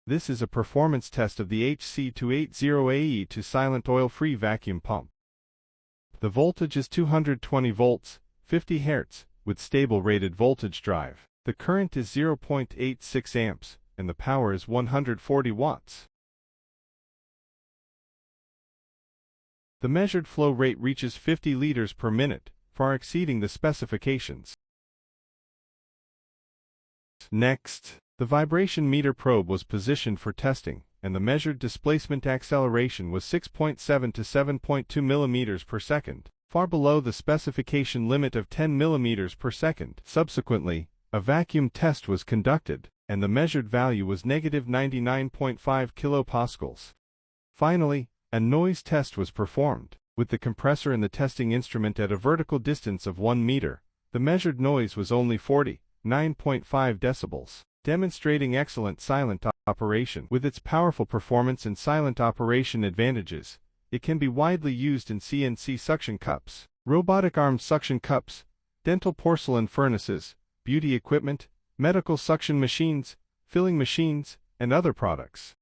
This is a performance test of the HC280AE to silent oil-free vacuum pump. The voltage is 220 volts, 50 Hz, with stable rated voltage drive. The current is 0.86 amps, and the power is 140 watts. The measured flow rate reaches 50 liters per minute, far exceeding the specifications. Next, the vibration meter probe was positioned for testing, and the measured displacement acceleration was 6.7 to 7.2 millimeters per second, far below the specification limit of 10 millimeters per second. Subsequently, a vacuum test was conducted, and the measured value was negative 99.5 kilopascals. Finally, a noise test was performed. With the compressor and the testing instrument at a vertical distance of 1 meter, the measured noise was only 49.5 decibels, demonstrating excellent silent operation. With its powerful performance and silent operation advantages, it can be widely used in CNC suction cups, robotic arm suction cups, dental porcelain furnaces, beauty equipment, medical suction machines, filling machines, and other products.